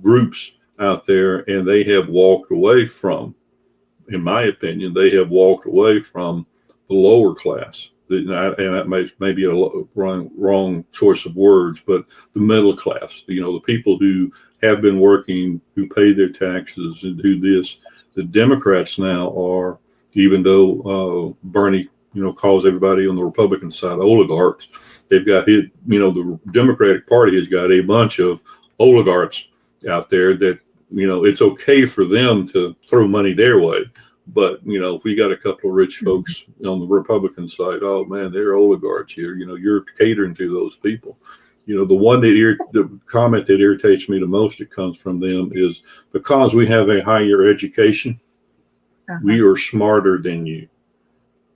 groups out there, and they have walked away from, in my opinion, they have walked away from the lower class. And that may be a wrong choice of words, but the middle class, the people who have been working, who pay their taxes and do this. The Democrats now are, even though Bernie, calls everybody on the Republican side oligarchs, they've got the Democratic Party has got a bunch of oligarchs out there that, it's okay for them to throw money their way. But, if we got a couple of rich folks on the Republican side, oh man, they're oligarchs here. You're catering to those people. The comment that irritates me the most that comes from them is, because we have a higher education, we are smarter than you.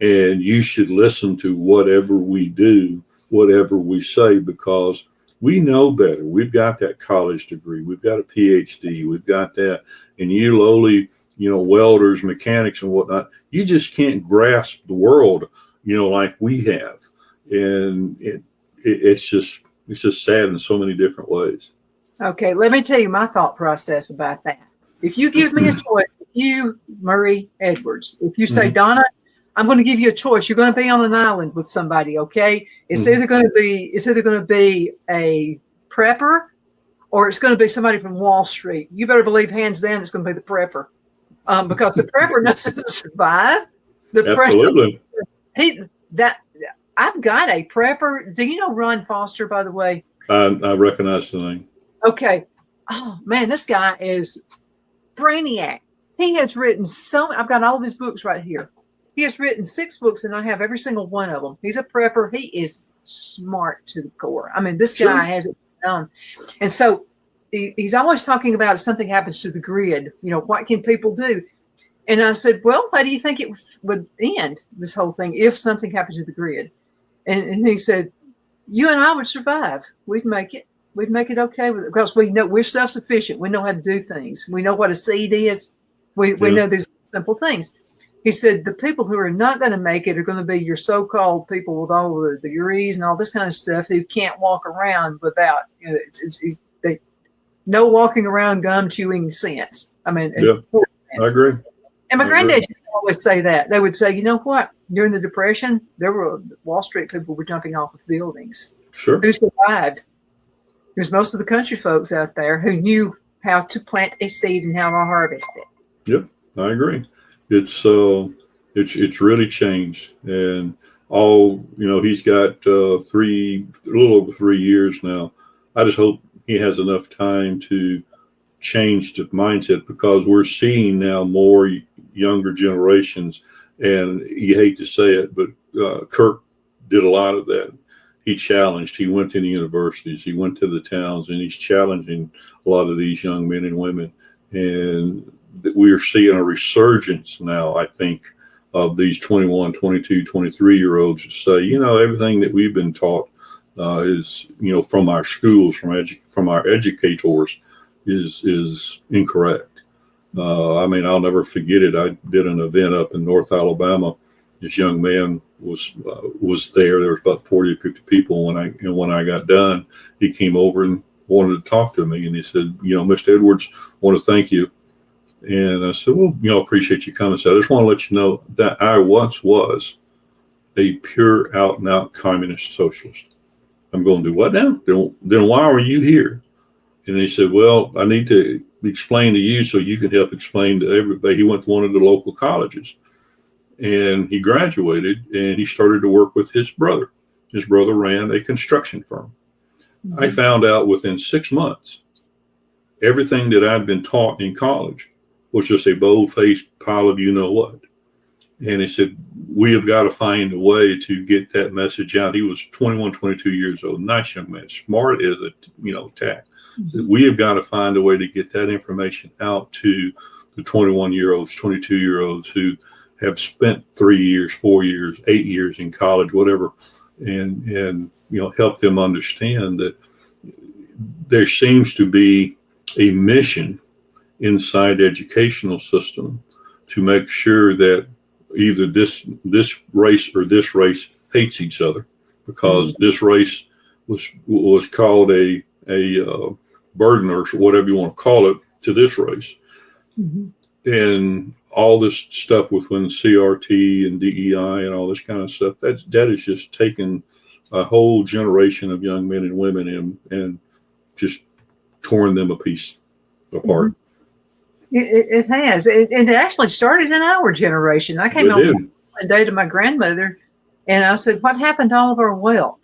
And you should listen to whatever we do, whatever we say, because we know better. We've got that college degree. We've got a PhD. We've got that. And you lowly, welders, mechanics and whatnot, you just can't grasp the world, like we have. And it's just sad in so many different ways. Okay, let me tell you my thought process about that. If you give me a choice, you, Murray Edwards, if you say, Donna, I'm going to give you a choice. You're going to be on an island with somebody, okay? It's either going to be a prepper or it's going to be somebody from Wall Street. You better believe hands down it's going to be the prepper. Because the prepper knows how to survive. Absolutely. I've got a prepper. Do you know Ron Foster, by the way? I recognize the name. Okay. Oh man, this guy is brainiac. He has written I've got all of his books right here. He has written 6 books, and I have every single one of them. He's a prepper. He is smart to the core. I mean, this guy has it done. And so he's always talking about if something happens to the grid, what can people do? And I said, well, how do you think it would end, this whole thing, if something happened to the grid? And he said, you and I would survive. We'd make it. We'd make it okay with it because we know we're self-sufficient. We know how to do things. We know what a seed is. We know these simple things. He said the people who are not going to make it are going to be your so-called people with all the degrees and all this kind of stuff who can't walk around without no walking around gum chewing sense. I mean, I agree. And my granddad used to always say that. They would say, you know what? During the Depression, there were Wall Street people were jumping off of buildings. Sure. Who survived? There's most of the country folks out there who knew how to plant a seed and how to harvest it. Yep, I agree. It's really changed, and he's got a little over 3 years now. I just hope he has enough time to change the mindset because we're seeing now more younger generations, and you hate to say it, but Kirk did a lot of that. He challenged. He went to the universities. He went to the towns, and he's challenging a lot of these young men and women. And we are seeing a resurgence now, I think, of these 21, 22, 23-year-olds to say, everything that we've been taught is, from our schools, from our educators, is incorrect. I'll never forget it. I did an event up in North Alabama. This young man was there. There was about 40 or 50 people. When I got done, he came over and wanted to talk to me. And he said, Mr. Edwards, I want to thank you. And I said, well, appreciate you coming. So I just want to let you know that I once was a pure out and out communist socialist. I'm going to do what now? Then why are you here? And he said, well, I need to explain to you so you can help explain to everybody. He went to one of the local colleges. And he graduated, and he started to work with his brother. His brother ran a construction firm. Mm-hmm. I found out within 6 months, everything that I'd been taught in college was just a bold-faced pile of you-know-what. And he said, we have got to find a way to get that message out. He was 21, 22 years old, nice young man, smart as a tack. Mm-hmm. We have got to find a way to get that information out to the 21-year-olds, 22-year-olds who have spent 3 years, 4 years, 8 years in college, whatever, and help them understand that there seems to be a mission inside the educational system to make sure that either this race or this race hates each other, because this race was called a burden or whatever you want to call it to this race. Mm-hmm. And all this stuff within CRT and DEI and all this kind of stuff, that is just taken a whole generation of young men and women and just torn them apart. Mm-hmm. It has. It actually started in our generation. I came home one day to my grandmother, and I said, what happened to all of our wealth?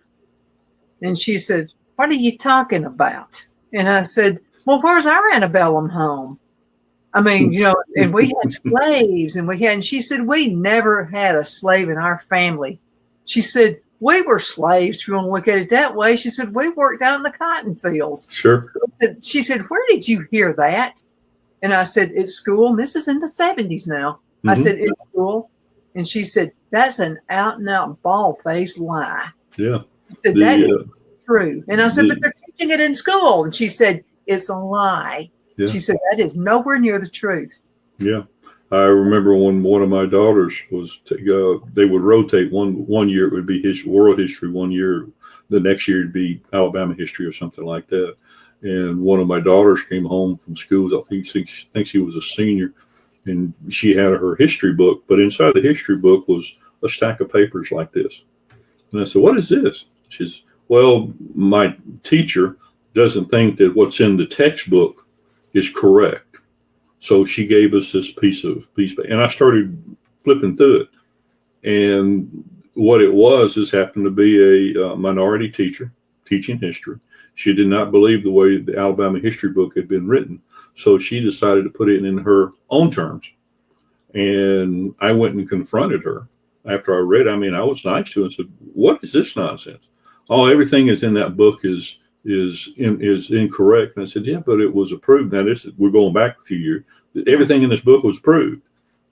And she said, what are you talking about? And I said, well, where's our antebellum home? I mean, and we had slaves, and she said, we never had a slave in our family. She said, we were slaves, if you want to look at it that way. She said, we worked out in the cotton fields. Sure. She said, where did you hear that? And I said, at school. And this is in the 70s now. Mm-hmm. I said, at school. And she said, that's an out and out bald-faced lie. Yeah. I said, that is true. And I said, but they're teaching it in school. And she said, it's a lie. Yeah. She said, that is nowhere near the truth. Yeah. I remember when one of my daughters was, they would rotate. One year it would be world history. 1 year, the next year it'd be Alabama history or something like that. And one of my daughters came home from school. I think she was a senior, and she had her history book. But inside the history book was a stack of papers like this. And I said, what is this? She says, well, my teacher doesn't think that what's in the textbook is correct. So she gave us this piece of and I started flipping through it. And what it was happened to be a minority teacher teaching history. She did not believe the way the Alabama history book had been written. So she decided to put it in her own terms. And I went and confronted her after I read. I was nice to her and said, what is this nonsense? oh, everything is in that book is incorrect. And I said, yeah, but it was approved. Now we're going back a few years. Everything in this book was approved.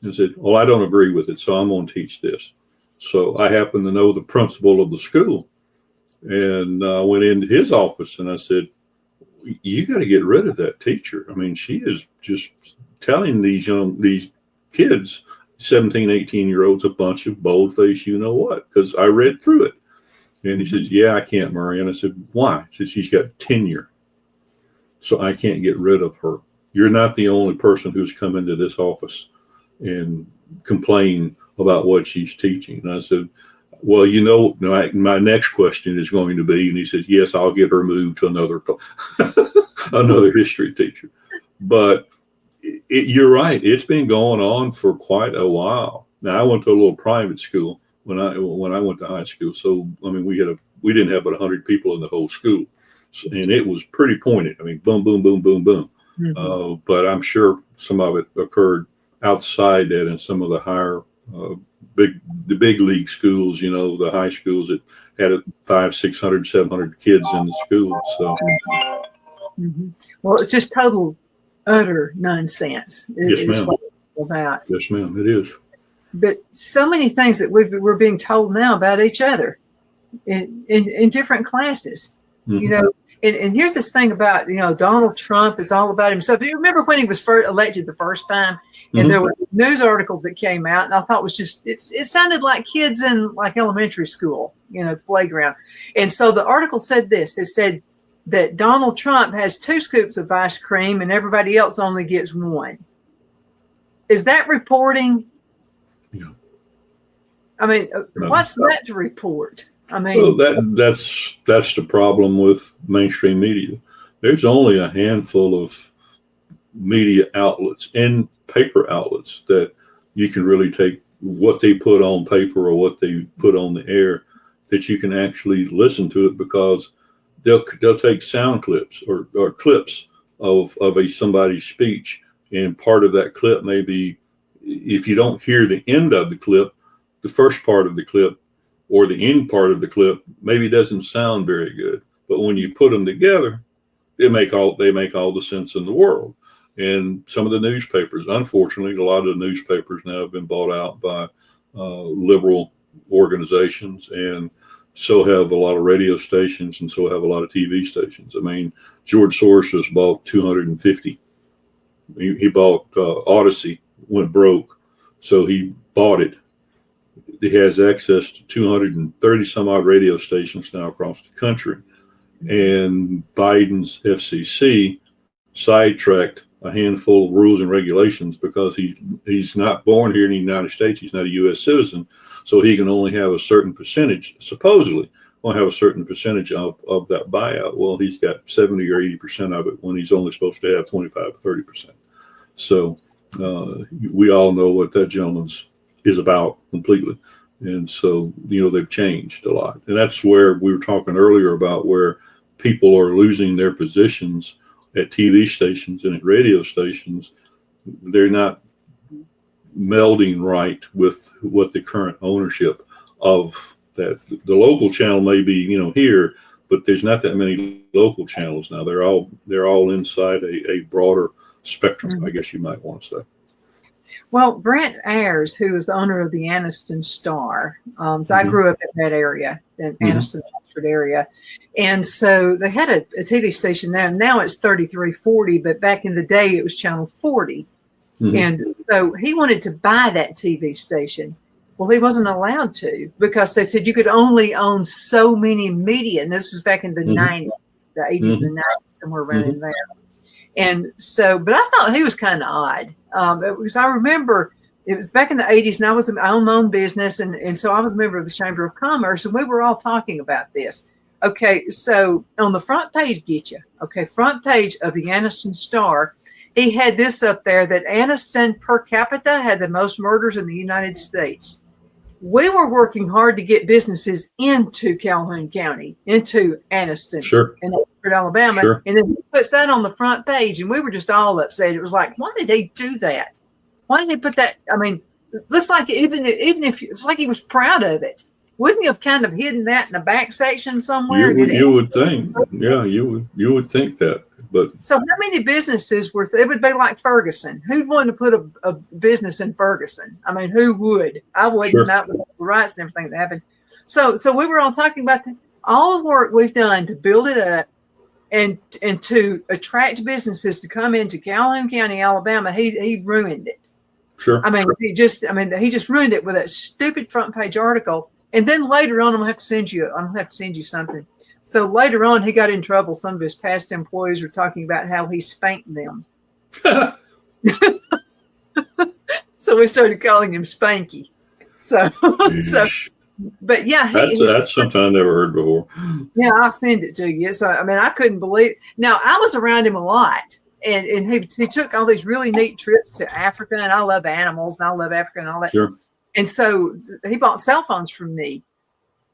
And I said, well, I don't agree with it, so I'm going to teach this. So I happen to know the principal of the school, and I went into his office and I said, you got to get rid of that teacher. I mean, she is just telling these kids, 17, 18-year-olds, a bunch of bold-faced you-know-what, because I read through it. And he says, yeah, I can't, Murray. And I said, why? He said, she's got tenure, so I can't get rid of her. You're not the only person who's come into this office and complain about what she's teaching. And I said, well, my next question is going to be, and he said, yes, I'll get her moved to another history teacher. But you're right. It's been going on for quite a while. Now, I went to a little private school when I went to high school. So, I mean, we didn't have but 100 people in the whole school. And it was pretty pointed. I mean, boom, boom, boom, boom, boom. Mm-hmm. But I'm sure some of it occurred outside that in some of the higher, the big league schools, the high schools that had 500, 600, 700 kids in the school. So, mm-hmm. Well, it's just total, utter nonsense. Yes, ma'am. About. Yes, ma'am. It is. But so many things that we're being told now about each other in different classes, Mm-hmm. And here's this thing about, Donald Trump is all about himself. Do you remember when he was elected the first time? And there was a news article that came out, and I thought it sounded like kids in like elementary school, the playground. And so the article said this. It said that Donald Trump has 2 scoops of ice cream and everybody else only gets 1. Is that reporting? Yeah. I mean, what's that to report? I mean, well, that's the problem with mainstream media. There's only a handful of media outlets and paper outlets that you can really take what they put on paper or what they put on the air, that you can actually listen to it, because they'll take sound clips or clips of somebody's speech, and part of that clip may be, if you don't hear the end of the clip, the first part of the clip or the end part of the clip maybe doesn't sound very good, but when you put them together, they make all the sense in the world. And some of the newspapers, unfortunately, a lot of the newspapers now have been bought out by liberal organizations, and so have a lot of radio stations, and so have a lot of TV stations. I mean, George Soros has bought 250. He bought Odyssey, went broke, so he bought it. He has access to 230 some odd radio stations now across the country. And Biden's FCC sidetracked a handful of rules and regulations because he's not born here in the United States. He's not a U.S. citizen. So he can only have a certain percentage, supposedly, will have a certain percentage of that buyout. Well, he's got 70 or 80% of it when he's only supposed to have 25 or 30%. So we all know what that gentleman's is about completely. And so, they've changed a lot. And that's where we were talking earlier about where people are losing their positions at TV stations and at radio stations. They're not melding right with what the current ownership of that. The local channel may be, here, but there's not that many local channels now. They're all inside a broader spectrum, I guess you might want to say. Well, Brent Ayers, who is the owner of the Anniston Star, so I grew up in that area, in Anniston, Oxford area, and so they had a TV station there. Now it's 3340, but back in the day it was channel 40, and so he wanted to buy that TV station. Well, he wasn't allowed to, because they said you could only own so many media, and this was back in the 90s, the 80s and the 90s, somewhere around in there. And so, but I thought he was kind of odd. Because I remember it was back in the 80s, and I owned my own business, and so I was a member of the Chamber of Commerce, and we were all talking about this. Okay, so on the front page, front page of the Anniston Star, he had this up there, that Anniston per capita had the most murders in the United States. We were working hard to get businesses into Calhoun County, into Anniston, in Alabama, and then he puts that on the front page, and we were just all upset. It was like, why did he do that? Why did he put that? I mean, it looks like even if it's like he was proud of it. wouldn't you have kind of hidden that in the back section somewhere? You would think, yeah, you would think that. But so how many businesses were, it would be like Ferguson. Who'd want to put a business in Ferguson? I mean, who would? I wouldn't, sure. Not with the rights and everything that happened. So we were all talking about all the work we've done to build it up and to attract businesses to come into Calhoun County, Alabama. He ruined it. Sure. I mean, he just ruined it with that stupid front page article. And then later on, I'm gonna have to send you something. So later on, he got in trouble. Some of his past employees were talking about how he spanked them. So we started calling him Spanky. So, but yeah, that's something I never heard before. Yeah, I'll send it to you. So I mean, I couldn't believe. Now I was around him a lot, and he took all these really neat trips to Africa, and I love animals, and I love Africa and all that. Sure. And so he bought cell phones from me.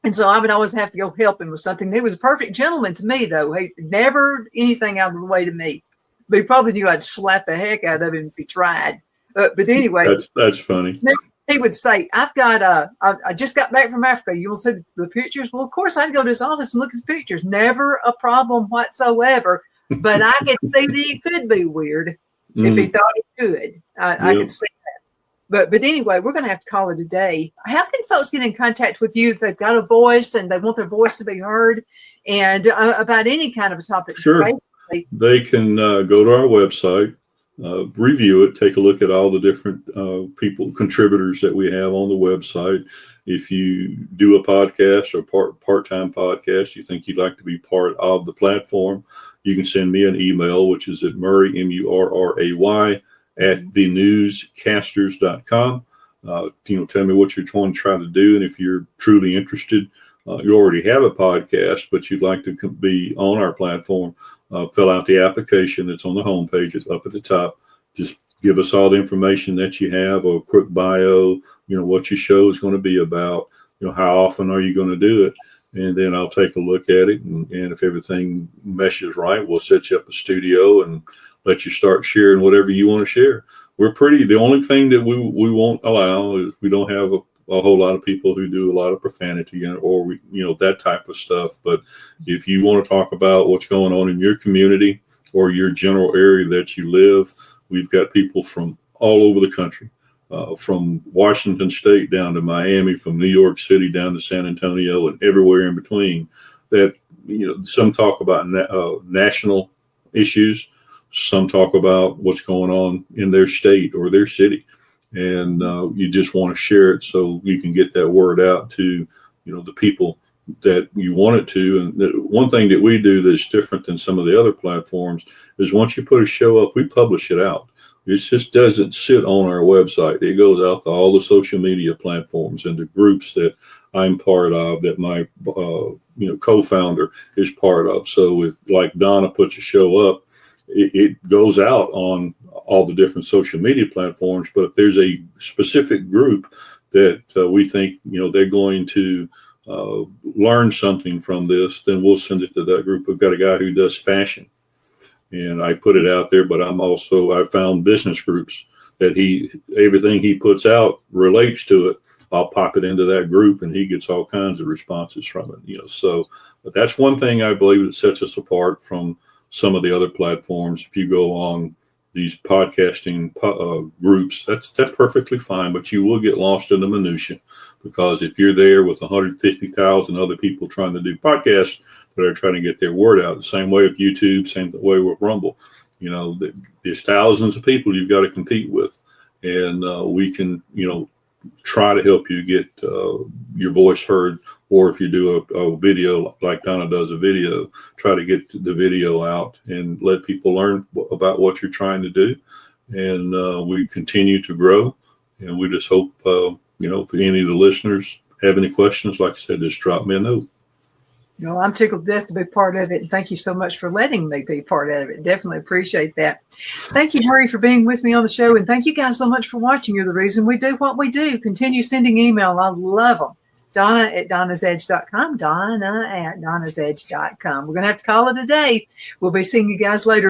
And so I would always have to go help him with something. He was a perfect gentleman to me, though. He never anything out of the way to me. But he probably knew I'd slap the heck out of him if he tried. But anyway, that's funny. He would say, "I've got I just got back from Africa. You will see the pictures." Well, of course, I'd go to his office and look at the pictures. Never a problem whatsoever. But I could see that it could be weird if he thought he could. I could see. But anyway, we're going to have to call it a day. How can folks get in contact with you if they've got a voice and they want their voice to be heard and about any kind of a topic? Sure. Basically, they can go to our website, review it, take a look at all the different contributors that we have on the website. If you do a podcast or part-time podcast, you think you'd like to be part of the platform, you can send me an email, which is at Murray, Murray, at thenewscasters.com. Tell me what you're trying to try to do. And if you're truly interested, you already have a podcast, but you'd like to be on our platform, fill out the application that's on the homepage. It's up at the top. Just give us all the information that you have, or a quick bio, what your show is going to be about, how often are you going to do it? And then I'll take a look at it. And if everything meshes right, we'll set you up a studio and let you start sharing whatever you want to share. The only thing that we won't allow is we don't have a whole lot of people who do a lot of profanity or that type of stuff. But if you want to talk about what's going on in your community or your general area that you live, we've got people from all over the country, from Washington State down to Miami, from New York City down to San Antonio, and everywhere in between. That some talk about national issues. Some talk about what's going on in their state or their city, and you just want to share it so you can get that word out to the people that you want it to. And one thing that we do that's different than some of the other platforms is once you put a show up, we publish it out. It just doesn't sit on our website. It goes out to all the social media platforms and the groups that I'm part of, that my co-founder is part of. So if, like, Donna puts a show up, it goes out on all the different social media platforms. But if there's a specific group that we think, they're going to learn something from this, then we'll send it to that group. We've got a guy who does fashion, and I put it out there, but I found business groups that everything he puts out relates to it. I'll pop it into that group, and he gets all kinds of responses from it. So but that's one thing I believe that sets us apart from some of the other platforms. If you go on these podcasting groups, that's perfectly fine, but you will get lost in the minutia, because if you're there with 150,000 other people trying to do podcasts that are trying to get their word out, the same way with YouTube, same way with Rumble, there's thousands of people you've got to compete with, and we can, try to help you get your voice heard. Or if you do a video, like Donna does a video, try to get the video out and let people learn about what you're trying to do. And we continue to grow. And we just hope, if any of the listeners have any questions, like I said, just drop me a note. I'm tickled to death to be part of it. And thank you so much for letting me be part of it. Definitely appreciate that. Thank you, Murray, for being with me on the show. And thank you guys so much for watching. You're the reason we do what we do. Continue sending email. I love them. Donna at donnasedge.com. Donna at donnasedge.com. We're going to have to call it a day. We'll be seeing you guys later.